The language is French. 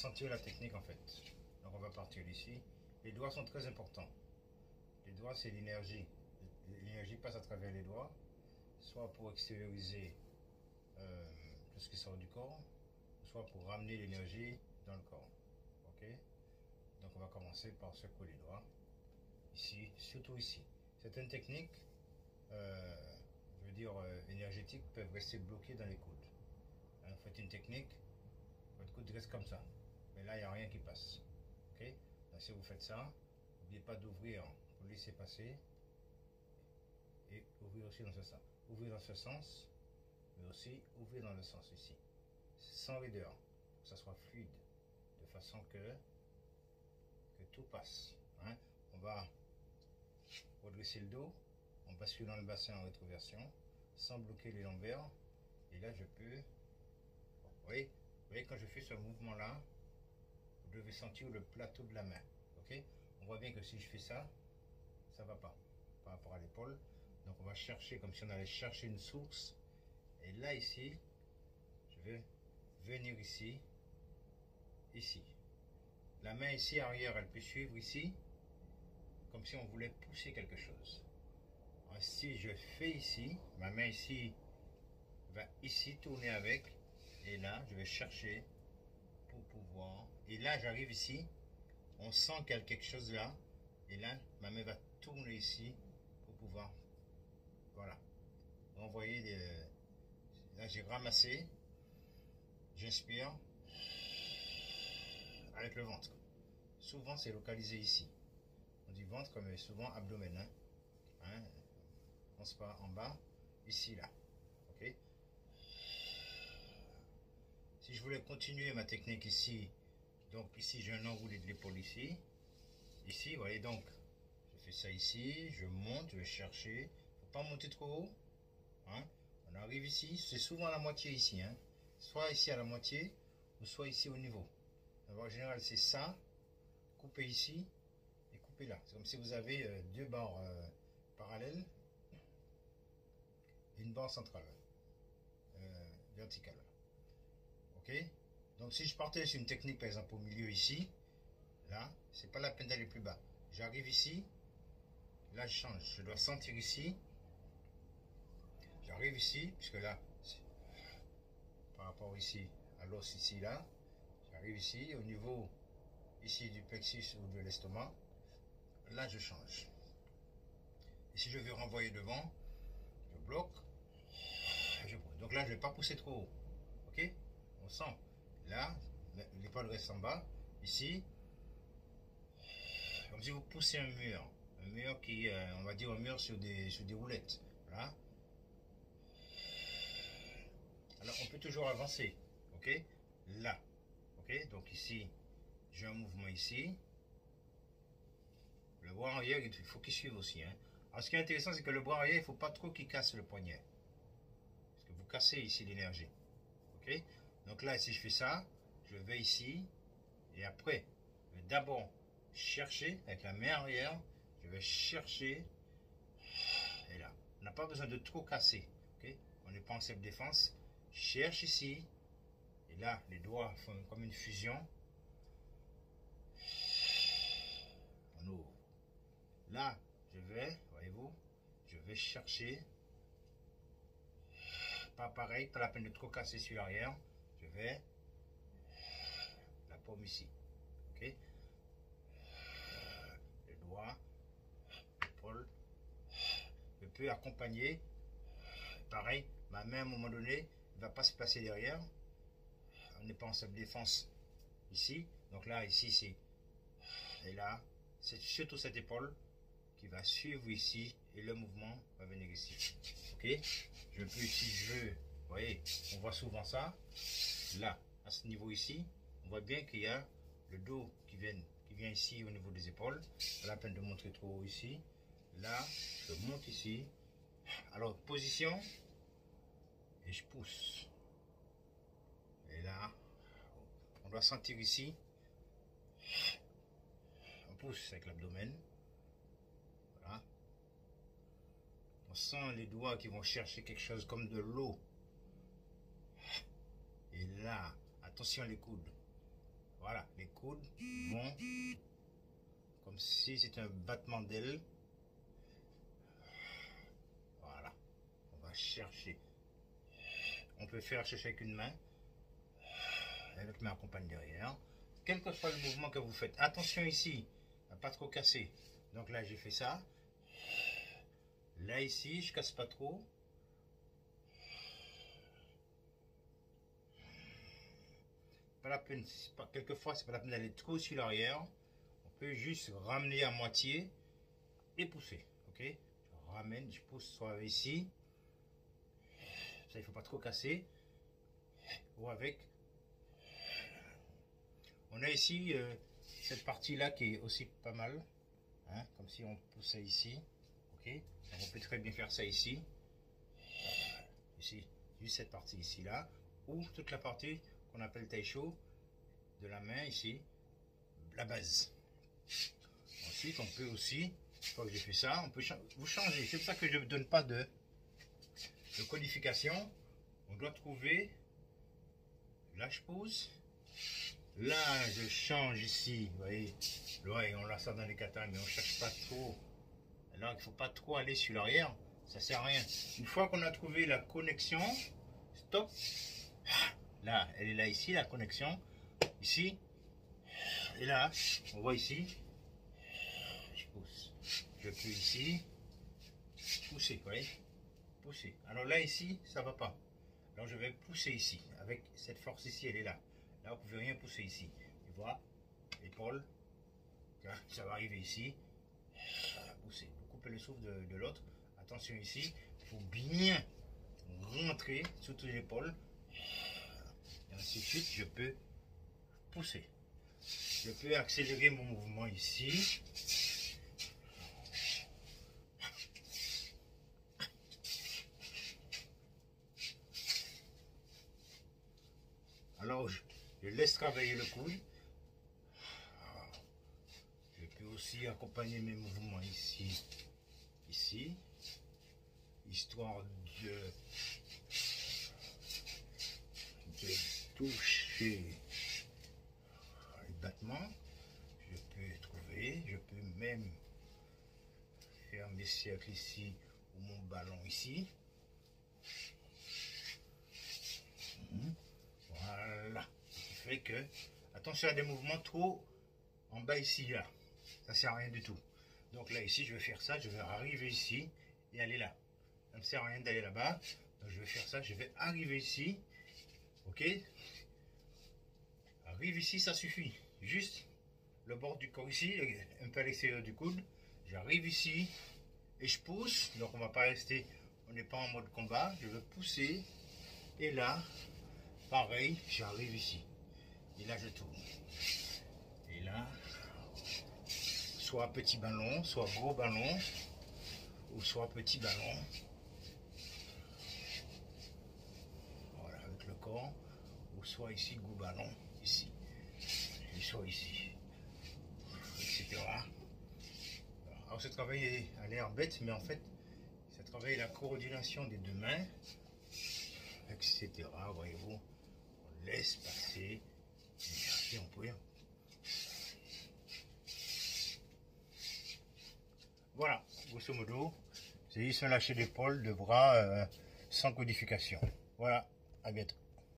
sentir la technique en fait. Donc on va partir d'ici. Les doigts sont très importants. Les doigts, c'est l'énergie. L'énergie passe à travers les doigts, soit pour extérioriser tout ce qui sort du corps, soit pour ramener l'énergie dans le corps. Ok? Donc on va commencer par secouer les doigts. Ici, surtout ici. Certaines techniques, je veux dire énergétiques, peuvent rester bloquées dans les coudes. Vous faites une technique, votre coude reste comme ça. Mais là, il n'y a rien qui passe. Ok? Donc si vous faites ça, n'oubliez pas d'ouvrir pour laisser passer. Et ouvrir aussi dans ce sens. Ouvrir dans ce sens, mais aussi ouvrir dans le sens ici. Sans raideur, que ça soit fluide, de façon que tout passe. Hein? On va redresser le dos, on bascule dans le bassin en rétroversion, sans bloquer les lombaires. Et là, je peux... Vous voyez, quand je fais ce mouvement-là, vous devez sentir le plateau de la main. Ok? On voit bien que si je fais ça, ça ne va pas par rapport à l'épaule. Donc on va chercher comme si on allait chercher une source. Et là, ici, je vais venir ici, ici. La main ici arrière, elle peut suivre ici, comme si on voulait pousser quelque chose. Alors, si je fais ici, ma main ici va ici tourner avec, et là, je vais chercher pour pouvoir. Et là, j'arrive ici, on sent qu'il y a quelque chose là, et là, ma main va tourner ici pour pouvoir, voilà, envoyer des... Là, j'ai ramassé, j'inspire avec le ventre. Souvent, c'est localisé ici. On dit ventre, mais souvent abdomen. Hein? On se part en bas, ici, là. Ok? Si je voulais continuer ma technique ici, donc ici, j'ai un enroulé de l'épaule ici. Ici, vous voyez, donc, je fais ça ici, je monte, je vais chercher. Il ne faut pas monter trop haut. Hein? On arrive ici, c'est souvent à la moitié ici. Hein? Soit ici à la moitié, ou soit ici au niveau. Alors, en général, c'est ça. Couper ici et couper là. C'est comme si vous avez deux barres parallèles et une barre centrale verticale. Ok? Donc si je partais sur une technique par exemple au milieu ici, là, c'est pas la peine d'aller plus bas. J'arrive ici, là je change. Je dois sentir ici. J'arrive ici, puisque là, par rapport ici à l'os ici là, j'arrive ici au niveau ici du plexus ou de l'estomac, là je change. Et si je veux renvoyer devant, je bloque, donc là je ne vais pas pousser trop haut. Ok? On sent. Là, l'épaule reste en bas. Ici, comme si vous poussez un mur qui, on va dire un mur sur des roulettes. Voilà. Alors on peut toujours avancer. Ok? Là. Ok? Donc ici, j'ai un mouvement ici. Le bras arrière, il faut qu'il suive aussi. Hein. Alors ce qui est intéressant, c'est que le bras arrière, il ne faut pas trop qu'il casse le poignet. Parce que vous cassez ici l'énergie. Ok? Donc là, si je fais ça, je vais ici. Et après, je vais d'abord chercher avec la main arrière. Je vais chercher. Et là, on n'a pas besoin de trop casser. Ok? On n'est pas en self-défense. Cherche ici. Et là, les doigts font comme une fusion. On ouvre. Là, je vais, voyez-vous, je vais chercher. Pas pareil, pas la peine de trop casser sur l'arrière. Je vais la paume ici. Ok? Les doigts, l'épaule. Je peux accompagner. Pareil, ma main à un moment donné ne va pas se placer derrière. On n'est pas en self-défense ici. Donc là, ici, c'est. Et là, c'est surtout cette épaule qui va suivre ici et le mouvement va venir ici. Ok? Je peux, si je veux, vous voyez, on voit souvent ça. Là, à ce niveau ici, on voit bien qu'il y a le dos qui vient ici au niveau des épaules. Pas la peine de montrer trop haut ici. Là, je monte ici. Alors, position. Et je pousse. Et là, on doit sentir ici. On pousse avec l'abdomen. Voilà. On sent les doigts qui vont chercher quelque chose comme de l'eau. Et là, attention les coudes. Voilà, les coudes vont comme si c'était un battement d'aile. Voilà, on va chercher. On peut faire chercher avec une main. Et l'autre main accompagne derrière. Quel que soit le mouvement que vous faites, attention ici, à pas trop casser. Donc là, j'ai fait ça. Là, ici, je casse pas trop. Pas la peine, quelquefois, c'est pas la peine d'aller trop sur l'arrière. On peut juste ramener à moitié et pousser. Ok? Je ramène, je pousse soit ici. Ça, il faut pas trop casser. Ou avec. On a ici cette partie-là qui est aussi pas mal. Hein, comme si on poussait ici. Ok? Donc on peut très bien faire ça ici. Ici, juste cette partie ici là. Ou toute la partie qu'on appelle taisho de la main ici. La base. Ensuite, on peut aussi, une fois que j'ai fait ça, on peut vous changer. C'est pour ça que je ne donne pas de codification. On doit trouver. Là, je pose. Là, je change ici. Vous voyez, là, on l'a ça dans les katas, mais on ne cherche pas trop. Alors, il ne faut pas trop aller sur l'arrière. Ça ne sert à rien. Une fois qu'on a trouvé la connexion, stop. Là, elle est là ici, la connexion. Ici. Et là, on voit ici. Je pousse. Je peux ici. Pousser, vous voyez. Pousser. Alors là, ici, ça ne va pas. Alors, je vais pousser ici. Avec cette force ici, elle est là. Là, vous ne pouvez rien pousser ici. Tu vois, l'épaule. Ça va arriver ici. Pousser. Vous coupez le souffle de l'autre. Attention ici. Il faut bien rentrer, surtout l'épaule. Et ainsi de suite, je peux pousser. Je peux accélérer mon mouvement ici. Alors, je laisse travailler le coude. Je peux aussi accompagner mes mouvements ici, ici, histoire de toucher les battements. Je peux trouver, je peux même faire mes cercles ici ou mon ballon ici. Voilà. Ce qui fait que, attention à des mouvements trop en bas ici, là. Ça ne sert à rien du tout. Donc là, ici, je vais faire ça. Je vais arriver ici et aller là. Ça ne me sert à rien d'aller là-bas. Donc je vais faire ça. Je vais arriver ici. Ok? Arrive ici, ça suffit. Juste le bord du corps ici, un peu à l'extérieur du coude. J'arrive ici et je pousse. Donc on ne va pas rester, on n'est pas en mode combat. Je veux pousser. Et là, pareil, j'arrive ici. Et là, je tourne. Et là, soit petit ballon, soit gros ballon, ou soit petit ballon. Voilà, avec le corps. Ou soit ici, gros ballon, ici. Et soit ici. Etc. Alors ce travail a l'air bête, mais en fait, ça travaille la coordination des deux mains, etc. Voyez-vous, on laisse passer, et on peut. Voilà, grosso modo, c'est juste un lâcher d'épaule, de bras sans codification. Voilà, à bientôt.